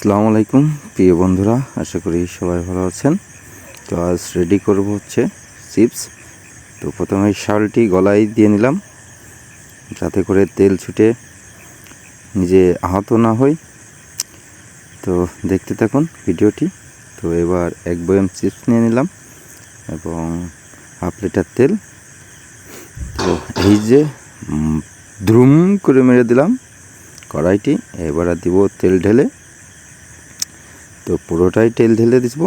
আসসালামু আলাইকুম প্রিয় বন্ধুরা, আশা করি সবাই ভালো আছেন। তো আজ রেডি করব হচ্ছে চিপস। তো প্রথমে শালটি গলায় দিয়ে নিলাম যাতে করে তেল ছুটে নিজে আহত না হই। তো দেখতে থাকুন ভিডিওটি। তো এবার এক বয়াম চিপস নিয়ে নিলাম এবং হাফ লিটার তেল। তো এই যে দ্রুম করে মেরে দিলাম কড়াইটি। এবার দিব তেল ঢেলে। তো পুরোটাই তেল ঢেলে দিব।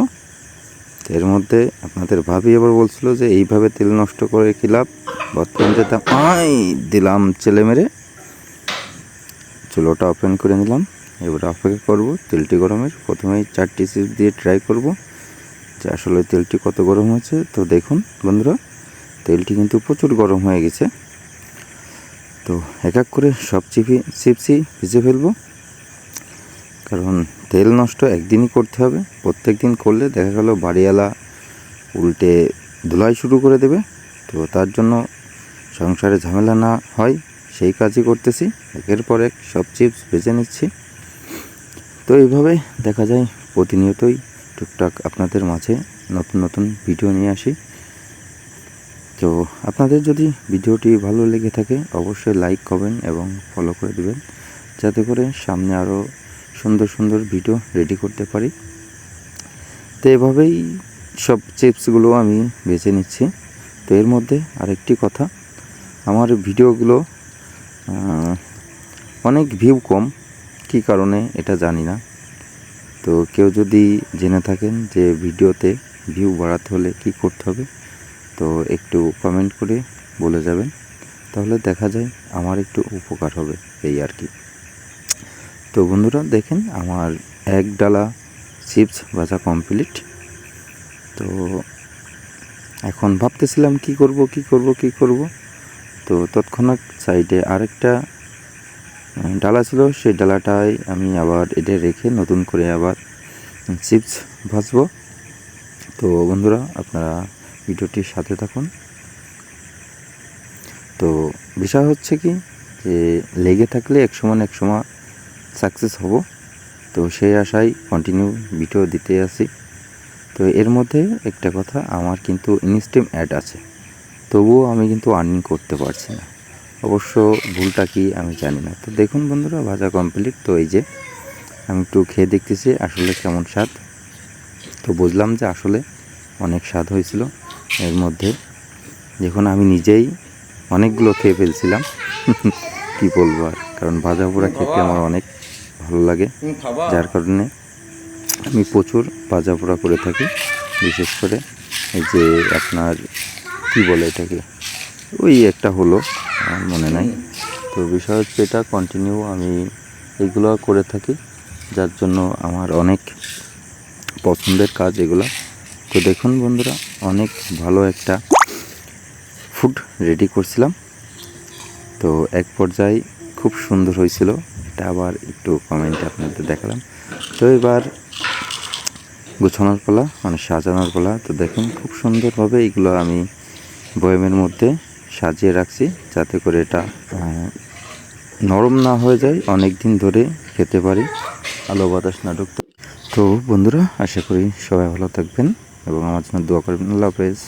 এর মধ্যে আপনাদের ভাবি এবার বলছিল যে এইভাবে তেল নষ্ট করে কি লাভ, বর্তমান যেতাম দিলাম চেলে মেরে। চুলোটা ওপেন করে নিলাম। এবার অপেক্ষা করব তেলটি গরমের। প্রথমেই 4টি চিপস দিয়ে ট্রাই করব যে আসলে তেলটি কত গরম হয়েছে। তো দেখুন বন্ধুরা, তেলটি কিন্তু প্রচুর গরম হয়ে গেছে। তো এক এক করে সব চিপসই ভেজে ফেলবো, কারণ তেল নষ্ট একদিনই করতে হবে। প্রত্যেক দিন করলে দেখা গেল বাড়িওয়ালা উল্টে ধুলাই শুরু করে দেবে। তো তার জন্য সংসারে ঝামেলা না হয় সেই কাজই করতেছি। একের পর এক সব চিপস ভেজে নিচ্ছি। তো এইভাবে দেখা যায় প্রতিনিয়তই টুকটাক আপনাদের মাঝে নতুন নতুন ভিডিও নিয়ে আসি। তো আপনাদের যদি ভিডিওটি ভালো লেগে থাকে অবশ্যই লাইক করবেন এবং ফলো করে দেবেন, যাতে করে সামনে আরও সুন্দর সুন্দর ভিডিও রেডি করতে পারি। তো এভাবেই সব চিপসগুলো আমি বেছে নিচ্ছি। তো এর মধ্যে আরেকটি কথা, আমার ভিডিওগুলো অনেক ভিউ কম, কী কারণে এটা জানি না। তো কেউ যদি জেনে থাকেন যে ভিডিওতে ভিউ বাড়াতে হলে কী করতে হবে, তো একটু কমেন্ট করে বলে যাবেন, তাহলে দেখা যায় আমার একটু উপকার হবে, এই আর কি। তো বন্ধুরা দেখেন আমার এক ডালা চিপস ভাজা কমপ্লিট। তো এখন ভাবতেছিলাম কি করব। তো তৎক্ষণাৎ সাইডে আরেকটা ডালা ছিল, সেই ডালাটায় আমি আবার এটা রেখে নতুন করে আবার চিপস ভাজবো। তো বন্ধুরা আপনারা ভিডিওটির সাথে থাকুন। তো বিষয় হচ্ছে কি যে লেগে থাকলে এক সময় সাকসেস হব। তো সেই আশায় কন্টিনিউ ভিডিও দিতে আসি। তো এর মধ্যে একটা কথা, আমার কিন্তু ইনস্ট্রিম অ্যাড আছে, তবুও আমি কিন্তু আর্নিং করতে পারছি না। অবশ্য ভুলটা কি আমি জানি না। তো দেখুন বন্ধুরা, ভাজা কমপ্লিট। তো এই যে আমি একটু খেয়ে দেখতেছি আসলে কেমন স্বাদ। তো বুঝলাম যে আসলে অনেক স্বাদ হয়েছিল। এর মধ্যে দেখুন আমি নিজেই অনেকগুলো খেয়ে ফেলছিলাম। কি বলবো আর, কারণ ভাজা পোড়া খেতে আমার অনেক ভালো লাগে, যার কারণে আমি প্রচুর ভাজা পোড়া করে থাকি। বিশেষ করে এই যে আপনার কি বলে এটাকে, ওই একটা হলো আমার মনে নাই। তো বিষয় হচ্ছে এটা কন্টিনিউ আমি এগুলো করে থাকি, যার জন্য আমার অনেক পছন্দের কাজ এগুলো। তো দেখুন বন্ধুরা, অনেক ভালো একটা ফুড রেডি করছিলাম। তো এক পর্যায়ে খুব সুন্দর হয়েছিল, এটা আবার একটু কমেন্টে আপনাদের দেখালাম। তো এবার গোছানোর পালা, মানে সাজানোর পালা। তো দেখুন খুব সুন্দরভাবে এগুলো আমি বয়ামের মধ্যে সাজিয়ে রাখছি, যাতে করে এটা নরম না হয়ে যায়, অনেক দিন ধরে খেতে পারি, আলো বাতাস না ঢুকতে। তো বন্ধুরা আশা করি সবাই ভালো থাকবেন এবং আমার জন্য দোয়া করবেন। আল্লাহ হাফেজ।